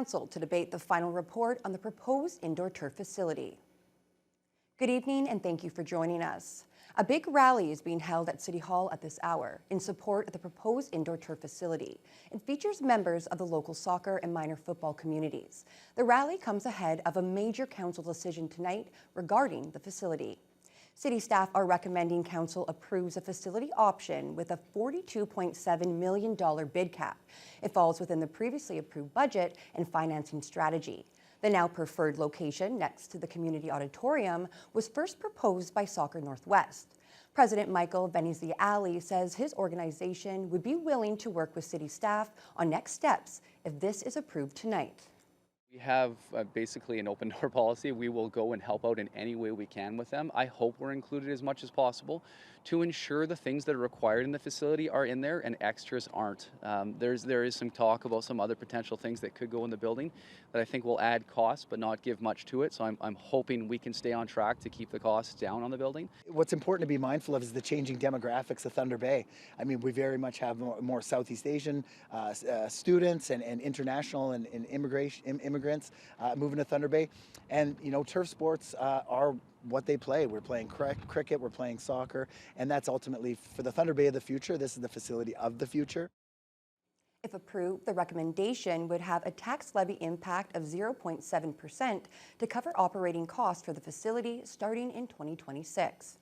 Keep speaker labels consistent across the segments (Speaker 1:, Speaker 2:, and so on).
Speaker 1: Council to debate the final report on the proposed indoor turf facility. Good evening and thank you for joining us. A big rally is being held at City Hall at this hour in support of the proposed indoor turf facility. It features members of the local soccer and minor football communities. The rally comes ahead of a major council decision tonight regarding the facility. City staff are recommending council approves a facility option with a $42.7 million bid cap. It falls within the previously approved budget and financing strategy. The now preferred location next to the community auditorium was first proposed by Soccer Northwest. President Michael Veneziali says his organization would be willing to work with city staff on next steps if this is approved tonight.
Speaker 2: We have basically an open door policy. We will go and help out in any way we can with them. I hope we're included as much as possible to ensure the things that are required in the facility are in there and extras aren't. There is some talk about some other potential things that could go in the building that I think will add cost but not give much to it. So I'm hoping we can stay on track to keep the costs down on the building.
Speaker 3: What's important to be mindful of is the changing demographics of Thunder Bay. I mean, we very much have more Southeast Asian students and international and immigrants moving to Thunder Bay. And, you know, turf sports are what they play. We're playing cricket, we're playing soccer, and that's ultimately for the Thunder Bay of the future. This is the facility of the future.
Speaker 1: If approved, the recommendation would have a tax levy impact of 0.7% to cover operating costs for the facility starting in 2026.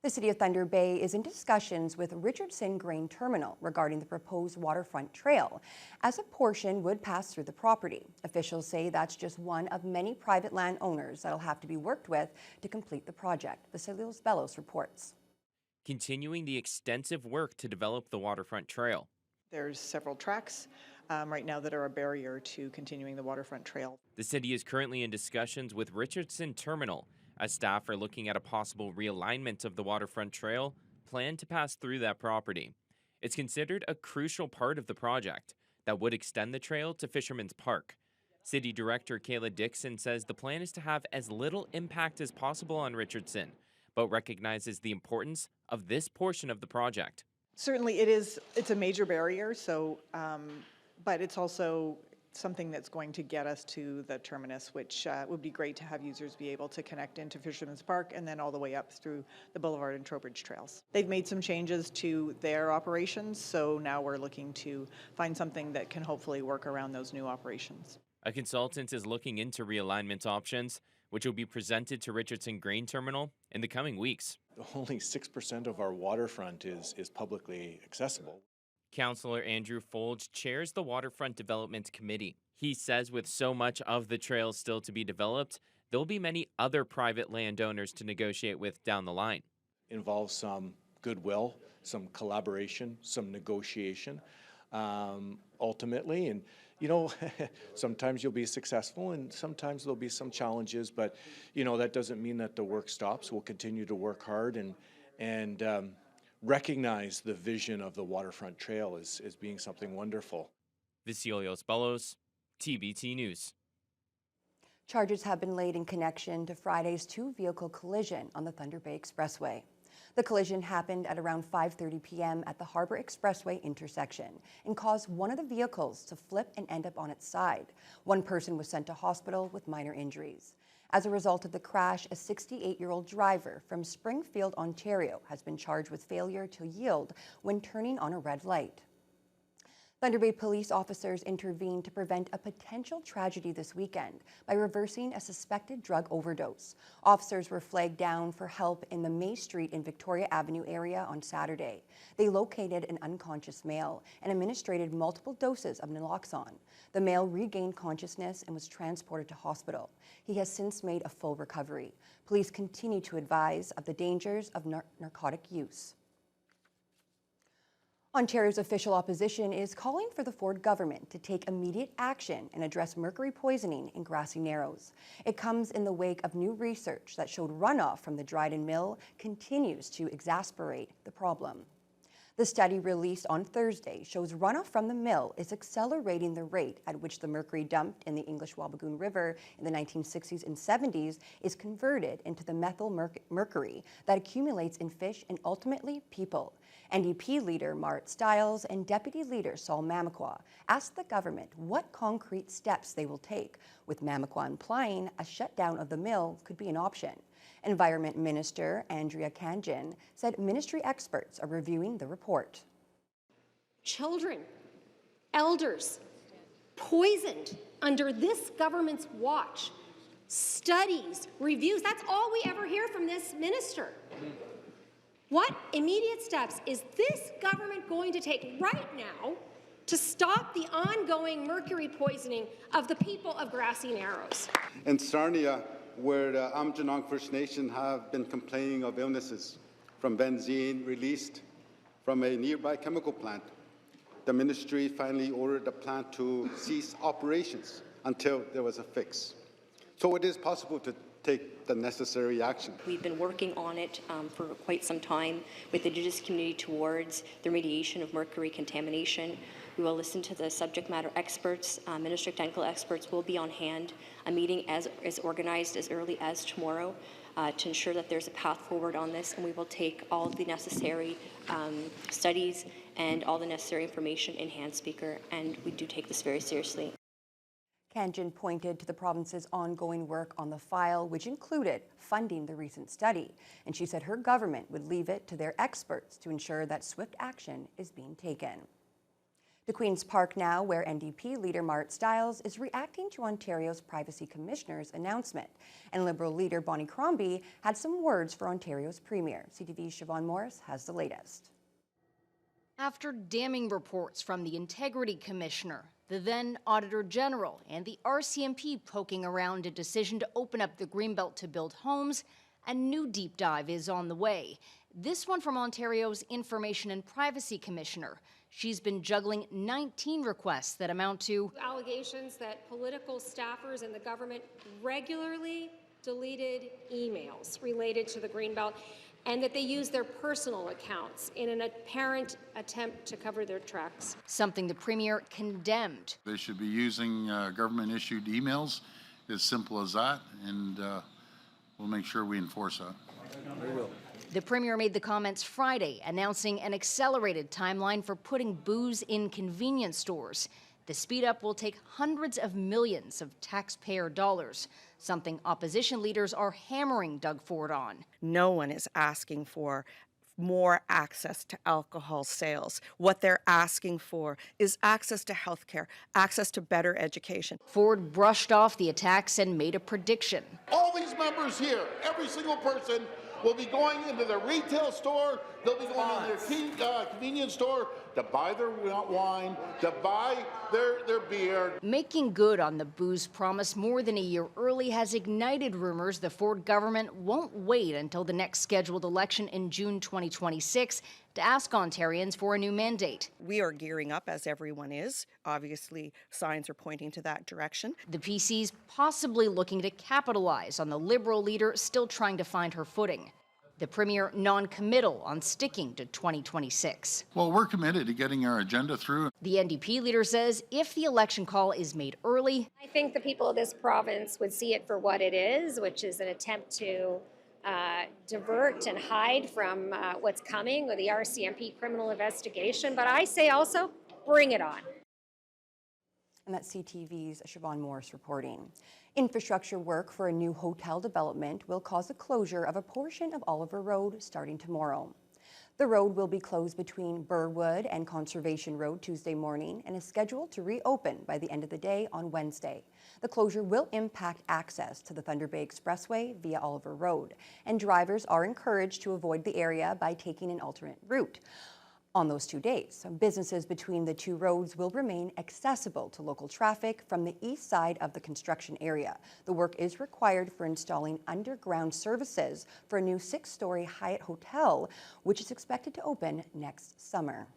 Speaker 1: The City of Thunder Bay is in discussions with Richardson Grain Terminal regarding the proposed waterfront trail, as a portion would pass through the property. Officials say that's just one of many private landowners that'll have to be worked with to complete the project. Vasilios Bellos reports.
Speaker 4: Continuing the extensive work to develop the waterfront trail.
Speaker 5: There's several tracks right now that are a barrier to continuing the waterfront trail.
Speaker 4: The city is currently in discussions with Richardson Terminal, as staff are looking at a possible realignment of the waterfront trail planned to pass through that property. It's considered a crucial part of the project that would extend the trail to Fisherman's Park. City Director Kayla Dixon says the plan is to have as little impact as possible on Richardson, but recognizes the importance of this portion of the project.
Speaker 5: Certainly it's a major barrier, so but it's also something that's going to get us to the terminus, which would be great to have users be able to connect into Fisherman's Park and then all the way up through the Boulevard and Trowbridge trails. They've made some changes to their operations, so now we're looking to find something that can hopefully work around those new operations.
Speaker 4: A consultant is looking into realignment options, which will be presented to Richardson Grain Terminal in the coming weeks.
Speaker 6: Only 6% of our waterfront is publicly accessible.
Speaker 4: Councillor Andrew Folge chairs the Waterfront Development Committee. He says with so much of the trail still to be developed, there'll be many other private landowners to negotiate with down the line.
Speaker 6: Involves some goodwill, some collaboration, some negotiation, ultimately. And, you know, sometimes you'll be successful and sometimes there'll be some challenges, but, you know, that doesn't mean that the work stops. We'll continue to work hard and recognize the vision of the waterfront trail as being something wonderful.
Speaker 4: Vasilios Bellos, TBT News.
Speaker 1: Charges have been laid in connection to Friday's two-vehicle collision on the Thunder Bay Expressway. The collision happened at around 5:30 p.m. at the Harbor Expressway intersection and caused one of the vehicles to flip and end up on its side. One person was sent to hospital with minor injuries. As a result of the crash, a 68-year-old driver from Springfield, Ontario, has been charged with failure to yield when turning on a red light. Thunder Bay police officers intervened to prevent a potential tragedy this weekend by reversing a suspected drug overdose. Officers were flagged down for help in the May Street and Victoria Avenue area on Saturday. They located an unconscious male and administered multiple doses of naloxone. The male regained consciousness and was transported to hospital. He has since made a full recovery. Police continue to advise of the dangers of narcotic use. Ontario's official opposition is calling for the Ford government to take immediate action and address mercury poisoning in Grassy Narrows. It comes in the wake of new research that showed runoff from the Dryden Mill continues to exacerbate the problem. The study released on Thursday shows runoff from the mill is accelerating the rate at which the mercury dumped in the English Wabigoon River in the 1960s and 70s is converted into the methyl mercury that accumulates in fish and ultimately people. NDP leader Mart Stiles and Deputy Leader Saul Mamakwa asked the government what concrete steps they will take, with Mamakwa implying a shutdown of the mill could be an option. Environment Minister Andrea Kangin said ministry experts are reviewing the report.
Speaker 7: Children, elders, poisoned under this government's watch. Studies, reviews, that's all we ever hear from this minister. What immediate steps is this government going to take right now to stop the ongoing mercury poisoning of the people of Grassy Narrows?
Speaker 8: In Sarnia, where the Amjanong First Nation have been complaining of illnesses from benzene released from a nearby chemical plant, the ministry finally ordered the plant to cease operations until there was a fix. So it is possible to take the necessary action.
Speaker 9: We've been working on it for quite some time with the Indigenous community towards the remediation of mercury contamination. We will listen to the subject matter experts. Ministry of Technical Experts will be on hand. A meeting is organized as early as tomorrow to ensure that there's a path forward on this, and we will take all of the necessary studies and all the necessary information in hand, Speaker, and we do take this very seriously.
Speaker 1: Kangin pointed to the province's ongoing work on the file, which included funding the recent study, and she said her government would leave it to their experts to ensure that swift action is being taken. To Queen's Park now, where NDP leader Mart Stiles is reacting to Ontario's Privacy Commissioner's announcement, and Liberal leader Bonnie Crombie had some words for Ontario's Premier. CTV's Siobhan Morris has the latest.
Speaker 10: After damning reports from the Integrity Commissioner, the then Auditor General, and the RCMP poking around a decision to open up the Greenbelt to build homes, a new deep dive is on the way. This one from Ontario's Information and Privacy Commissioner. She's been juggling 19 requests that amount to
Speaker 7: Allegations that political staffers in the government regularly deleted emails related to the Greenbelt, and that they use their personal accounts in an apparent attempt to cover their tracks.
Speaker 10: Something the Premier condemned.
Speaker 11: They should be using government-issued emails, as simple as that, and we'll make sure we enforce that.
Speaker 10: The Premier made the comments Friday, announcing an accelerated timeline for putting booze in convenience stores. The speed-up will take hundreds of millions of taxpayer dollars, something opposition leaders are hammering Doug Ford on.
Speaker 12: No one is asking for more access to alcohol sales. What they're asking for is access to health care, access to better education.
Speaker 10: Ford brushed off the attacks and made a prediction.
Speaker 13: All these members here, every single person, will be going into their retail store, they'll be going in their convenience store to buy their wine, to buy their beer.
Speaker 10: Making good on the booze promise more than a year early has ignited rumors the Ford government won't wait until the next scheduled election in June 2026 to ask Ontarians for a new mandate.
Speaker 12: We are gearing up, as everyone is. Obviously, signs are pointing to that direction.
Speaker 10: The PC's possibly looking to capitalize on the Liberal leader still trying to find her footing. The Premier non-committal on sticking to 2026.
Speaker 11: Well, we're committed to getting our agenda through.
Speaker 10: The NDP leader says if the election call is made early,
Speaker 7: I think the people of this province would see it for what it is, which is an attempt to divert and hide from what's coming with the RCMP criminal investigation. But I say also, bring it on.
Speaker 1: And that's CTV's Siobhan Morris reporting. Infrastructure work for a new hotel development will cause the closure of a portion of Oliver Road starting tomorrow. The road will be closed between Burwood and Conservation Road Tuesday morning and is scheduled to reopen by the end of the day on Wednesday. The closure will impact access to the Thunder Bay Expressway via Oliver Road, and drivers are encouraged to avoid the area by taking an alternate route. On those 2 days, businesses between the two roads will remain accessible to local traffic from the east side of the construction area. The work is required for installing underground services for a new 6-story Hyatt hotel, which is expected to open next summer.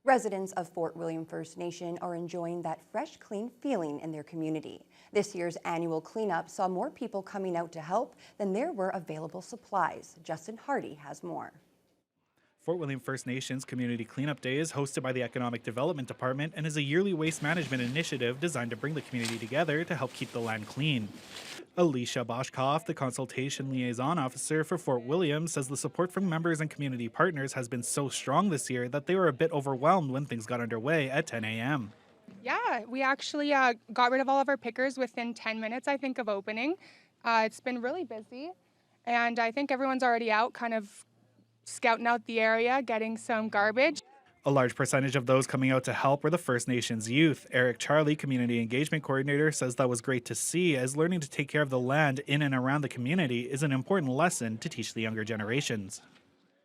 Speaker 1: Residents of Fort William First Nation are enjoying that fresh, clean feeling in their community. This year's annual cleanup saw more people coming out to help than there were available supplies. Justin Hardy has more.
Speaker 14: Fort William First Nations Community Cleanup Day is hosted by the Economic Development Department and is a yearly waste management initiative designed to bring the community together to help keep the land clean. Alicia Boschkoff, the consultation liaison officer for Fort William, says the support from members and community partners has been so strong this year that they were a bit overwhelmed when things got underway at 10 a.m.
Speaker 15: Yeah, we actually got rid of all of our pickers within 10 minutes, I think, of opening. It's been really busy, and I think everyone's already out kind of scouting out the area, getting some garbage.
Speaker 14: A large percentage of those coming out to help were the First Nations youth. Eric Charlie, Community Engagement Coordinator, says that was great to see, as learning to take care of the land in and around the community is an important lesson to teach the younger generations.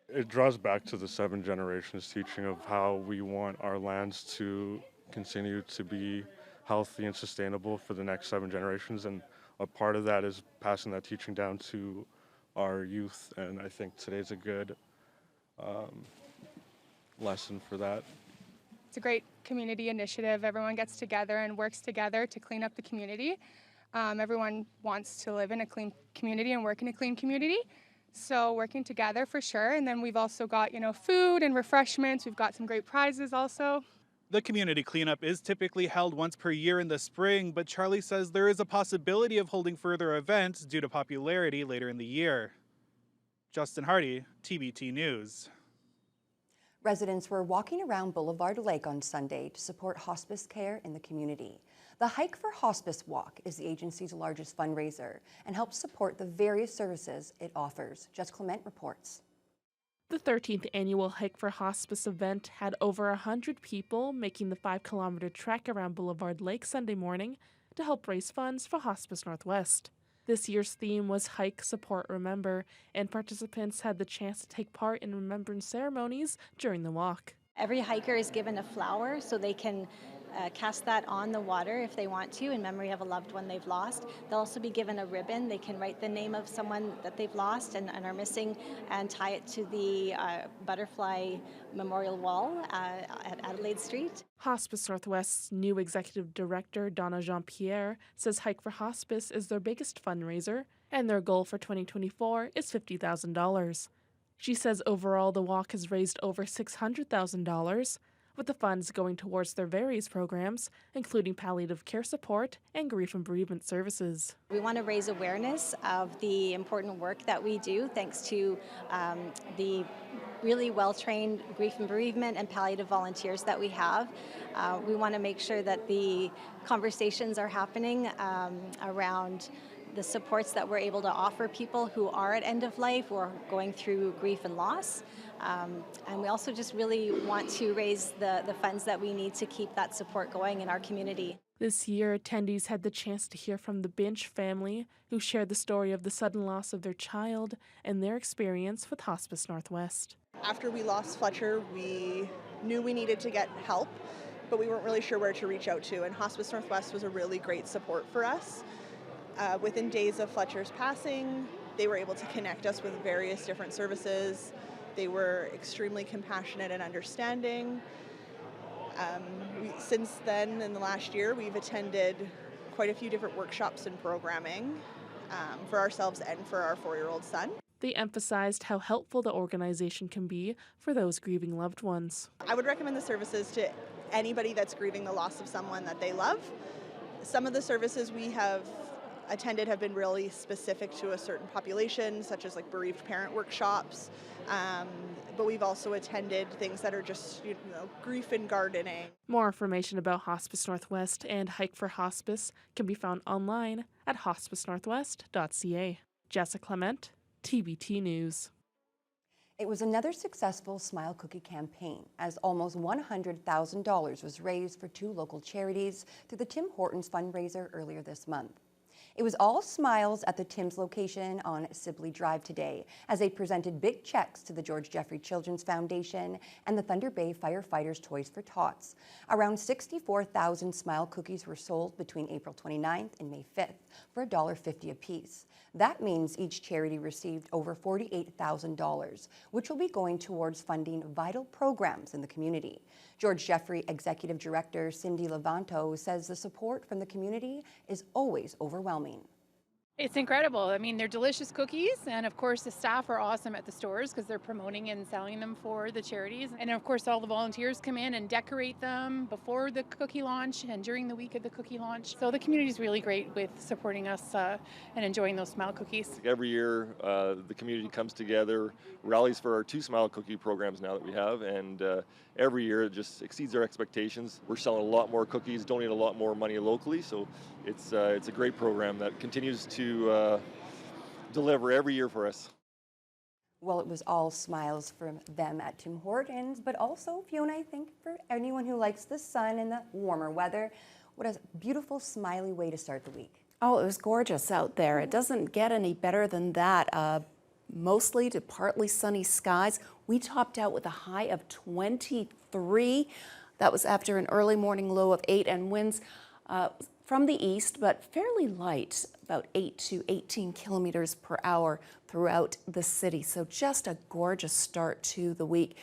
Speaker 16: It draws back to the 7 generations teaching of how we want our lands to continue to be healthy and sustainable for the next 7 generations, and a part of that is passing that teaching down to our youth, and I think today's a good lesson for that.
Speaker 15: It's a great community initiative. Everyone gets together and works together to clean up the community. Everyone wants to live in a clean community and work in a clean community. So working together for sure. And then we've also got, food and refreshments. We've got some great prizes also.
Speaker 14: The community cleanup is typically held once per year in the spring, but Charlie says there is a possibility of holding further events due to popularity later in the year. Justin Hardy, TBT News.
Speaker 1: Residents were walking around Boulevard Lake on Sunday to support hospice care in the community. The Hike for Hospice Walk is the agency's largest fundraiser and helps support the various services it offers. Jess Clement reports.
Speaker 17: The 13th annual Hike for Hospice event had over 100 people making the 5-kilometer trek around Boulevard Lake Sunday morning to help raise funds for Hospice Northwest. This year's theme was Hike, Support, Remember, and participants had the chance to take part in remembrance ceremonies during the walk.
Speaker 18: Every hiker is given a flower so they can cast that on the water if they want to in memory of a loved one they've lost. They'll also be given a ribbon. They can write the name of someone that they've lost and are missing and tie it to the butterfly memorial wall at Adelaide Street.
Speaker 17: Hospice Northwest's new executive director, Donna Jean-Pierre, says Hike for Hospice is their biggest fundraiser, and their goal for 2024 is $50,000. She says overall the walk has raised over $600,000, with the funds going towards their various programs, including palliative care support and grief and bereavement services.
Speaker 18: We want to raise awareness of the important work that we do thanks to the really well-trained grief and bereavement and palliative volunteers that we have. We want to make sure that the conversations are happening around the supports that we're able to offer people who are at end of life or going through grief and loss. And we also just really want to raise the funds that we need to keep that support going in our community.
Speaker 17: This year, attendees had the chance to hear from the Binch family, who shared the story of the sudden loss of their child and their experience with Hospice Northwest.
Speaker 19: After we lost Fletcher, we knew we needed to get help, but we weren't really sure where to reach out to, and Hospice Northwest was a really great support for us. Within days of Fletcher's passing, they were able to connect us with various different services. They were extremely compassionate and understanding. Since then, in the last year, we've attended quite a few different workshops and programming for ourselves and for our 4-year-old son.
Speaker 17: They emphasized how helpful the organization can be for those grieving loved ones.
Speaker 19: I would recommend the services to anybody that's grieving the loss of someone that they love. Some of the services we have attended have been really specific to a certain population, such as like bereaved parent workshops, but we've also attended things that are just, grief and gardening.
Speaker 17: More information about Hospice Northwest and Hike for Hospice can be found online at hospicenorthwest.ca. Jessica Clement, TBT News.
Speaker 1: It was another successful Smile Cookie campaign, as almost $100,000 was raised for 2 local charities through the Tim Hortons fundraiser earlier this month. It was all smiles at the Tim's location on Sibley Drive today, as they presented big checks to the George Jeffrey Children's Foundation and the Thunder Bay Firefighters Toys for Tots. Around 64,000 Smile cookies were sold between April 29th and May 5th for $1.50 apiece. That means each charity received over $48,000, which will be going towards funding vital programs in the community. George Jeffrey Executive Director Cindy Levanto says the support from the community is always overwhelming.
Speaker 20: It's incredible. I mean, they're delicious cookies, and of course the staff are awesome at the stores because they're promoting and selling them for the charities. And of course all the volunteers come in and decorate them before the cookie launch and during the week of the cookie launch. So the community is really great with supporting us and enjoying those Smile cookies.
Speaker 21: Every year the community comes together, rallies for our 2 Smile cookie programs now that we have, and every year it just exceeds our expectations. We're selling a lot more cookies, donating a lot more money locally, so it's a great program that continues to deliver every year for us.
Speaker 1: Well, it was all smiles from them at Tim Hortons, but also, Fiona, I think for anyone who likes the sun and the warmer weather, what a beautiful, smiley way to start the week.
Speaker 22: Oh, it was gorgeous out there. It doesn't get any better than that. Mostly to partly sunny skies. We topped out with a high of 23. That was after an early morning low of 8, and winds from the east, but fairly light, about 8 to 18 kilometers per hour throughout the city. So just a gorgeous start to the week.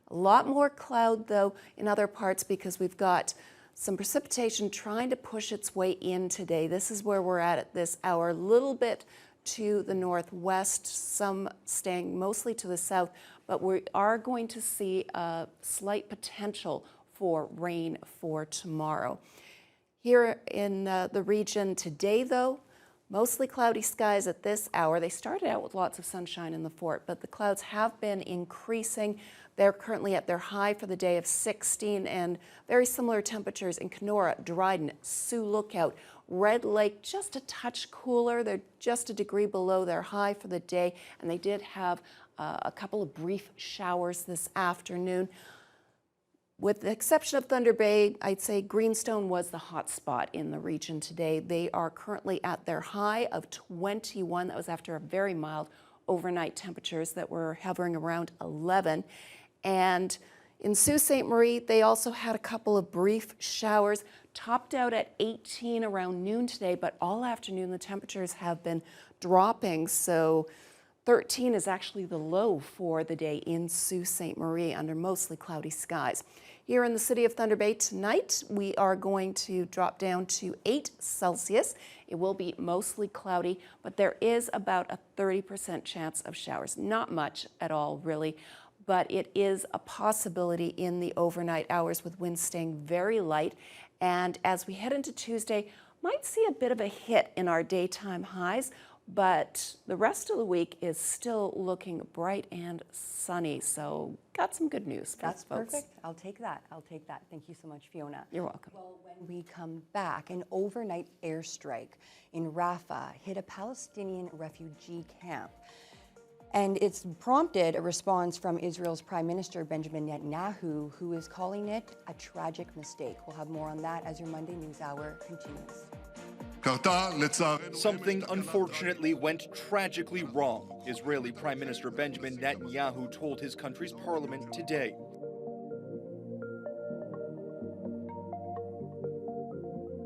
Speaker 22: A lot more cloud, though, in other parts because we've got some precipitation trying to push its way in today. This is where we're at this hour, a little bit to the northwest, some staying mostly to the south, but we are going to see a slight potential for rain for tomorrow. Here in the region today, though, mostly cloudy skies at this hour. They started out with lots of sunshine in the fort, but the clouds have been increasing. They're currently at their high for the day of 16, and very similar temperatures in Kenora, Dryden, Sioux Lookout, Red Lake, just a touch cooler. They're just a degree below their high for the day, and they did have a couple of brief showers this afternoon. With the exception of Thunder Bay, I'd say Greenstone was the hot spot in the region today. They are currently at their high of 21. That was after a very mild overnight temperatures that were hovering around 11. And in Sault Ste. Marie, they also had a couple of brief showers, topped out at 18 around noon today, but all afternoon the temperatures have been dropping. So 13 is actually the low for the day in Sault Ste. Marie under mostly cloudy skies. Here in the city of Thunder Bay tonight, we are going to drop down to 8 Celsius. It will be mostly cloudy, but there is about a 30% chance of showers. Not much at all, really, but it is a possibility in the overnight hours with winds staying very light. And as we head into Tuesday, might see a bit of a hit in our daytime highs, but the rest of the week is still looking bright and sunny. So got some good news for
Speaker 1: That's
Speaker 22: folks.
Speaker 1: perfect. I'll take that. I'll take that. Thank you so much, Fiona.
Speaker 22: You're welcome.
Speaker 1: Well, when we come back, an overnight airstrike in Rafah hit a Palestinian refugee camp. And it's prompted a response from Israel's Prime Minister Benjamin Netanyahu, who is calling it a tragic mistake. We'll have more on that as your Monday News Hour continues.
Speaker 23: Something unfortunately went tragically wrong, Israeli Prime Minister Benjamin Netanyahu told his country's parliament today.